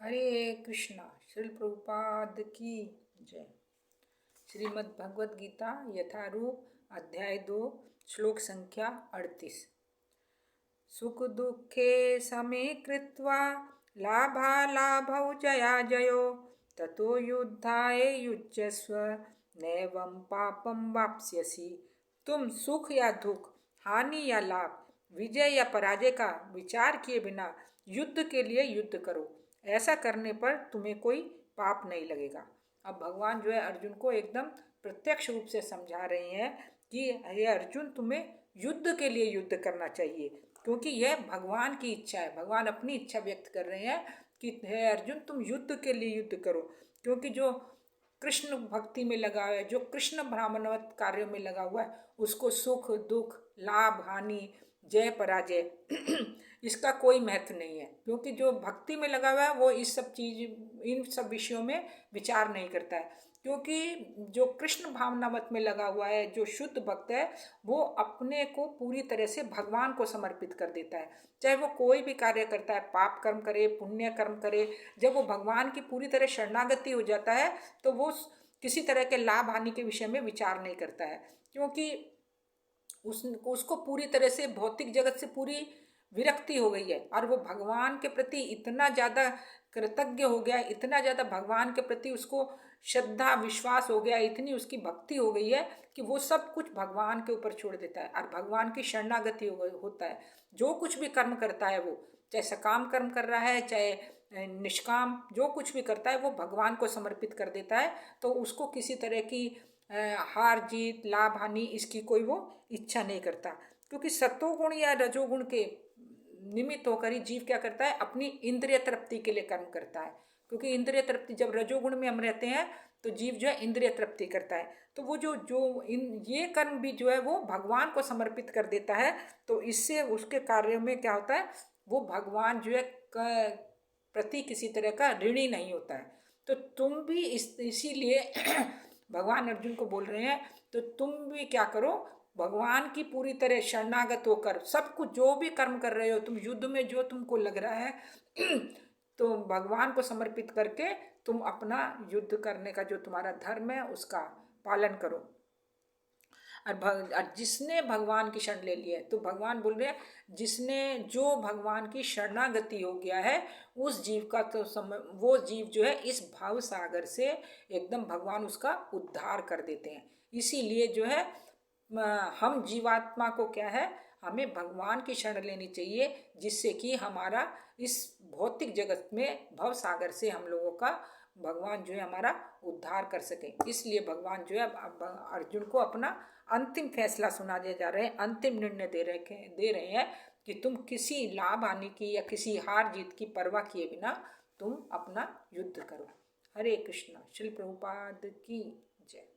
हरे कृष्णा। श्रील प्रभुपाद की जय। श्रीमद् भगवद गीता यथारूप अध्याय 2 श्लोक संख्या 38। सुख दुखे समे कृत्वा लाभालाभौ जया जयो ततो युद्धाय युज्यस्व नैवं पापं वाप्स्यसि। तुम सुख या दुख, हानि या लाभ, विजय या पराजय का विचार किए बिना युद्ध के लिए युद्ध करो। ऐसा करने पर तुम्हें कोई पाप नहीं लगेगा। अब भगवान जो है अर्जुन को एकदम प्रत्यक्ष रूप से समझा रहे हैं कि हे अर्जुन, तुम्हें युद्ध के लिए युद्ध करना चाहिए, क्योंकि यह भगवान की इच्छा है। भगवान अपनी इच्छा व्यक्त कर रहे हैं कि हे अर्जुन, तुम युद्ध के लिए युद्ध करो, क्योंकि जो कृष्ण भक्ति में लगा हुआ है, जो कृष्ण ब्राह्मणवत कार्यों में लगा हुआ है, उसको सुख दुख, लाभ हानि, जय पराजय इसका कोई महत्व नहीं है। क्योंकि जो भक्ति में लगा हुआ है वो इन सब विषयों में विचार नहीं करता है। क्योंकि जो कृष्ण भावनावत में लगा हुआ है, जो शुद्ध भक्त है, वो अपने को पूरी तरह से भगवान को समर्पित कर देता है। चाहे वो कोई भी कार्य करता है, पाप कर्म करे, पुण्य कर्म करे, जब वो भगवान की पूरी तरह शरणागति हो जाता है तो वो किसी तरह के लाभ हानि के विषय में विचार नहीं करता है। क्योंकि उसको पूरी तरह से भौतिक जगत से पूरी विरक्ति हो गई है और वो भगवान के प्रति इतना ज़्यादा कृतज्ञ हो गया, इतना ज़्यादा भगवान के प्रति उसको श्रद्धा विश्वास हो गया, इतनी उसकी भक्ति हो गई है कि वो सब कुछ भगवान के ऊपर छोड़ देता है और भगवान की शरणागति होता है। जो कुछ भी कर्म करता है, वो चाहे सकाम कर्म कर रहा है, चाहे निष्काम, जो कुछ भी करता है वो भगवान को समर्पित कर देता है। तो उसको किसी तरह की हार जीत, लाभ हानि, इसकी कोई वो इच्छा नहीं करता। क्योंकि सत्वगुण या रजोगुण के निमित्त होकर ही जीव क्या करता है, अपनी इंद्रिय तृप्ति के लिए कर्म करता है। क्योंकि इंद्रिय तृप्ति, जब रजोगुण में हम रहते हैं तो जीव जो है इंद्रिय तृप्ति करता है। तो वो ये कर्म भी जो है वो भगवान को समर्पित कर देता है। तो इससे उसके कार्यों में क्या होता है, वो भगवान जो है प्रति किसी तरह का ऋणी नहीं होता है। तो तुम भी इसीलिए भगवान अर्जुन को बोल रहे हैं, तो तुम भी क्या करो, भगवान की पूरी तरह शरणागत होकर सब कुछ जो भी कर्म कर रहे हो, तुम युद्ध में जो तुमको लग रहा है तो भगवान को समर्पित करके तुम अपना युद्ध करने का जो तुम्हारा धर्म है उसका पालन करो। और जिसने भगवान की शरण ले ली है, तो भगवान बोल रहे हैं, जिसने जो भगवान की शरणागति हो गया है उस जीव का तो वो जीव जो है इस भाव सागर से एकदम भगवान उसका उद्धार कर देते हैं। इसीलिए जो है हम जीवात्मा को क्या है, हमें भगवान की शरण लेनी चाहिए, जिससे कि हमारा इस भौतिक जगत में भव सागर से हम लोगों का भगवान जो है हमारा उद्धार कर सके। इसलिए भगवान जो है अर्जुन को अपना अंतिम फैसला सुनाने जा रहे हैं, अंतिम निर्णय दे रहे हैं कि तुम किसी लाभ हानि की या किसी हार जीत की परवाह किए बिना तुम अपना युद्ध करो। हरे कृष्णा। श्री प्रभुपाद की जय।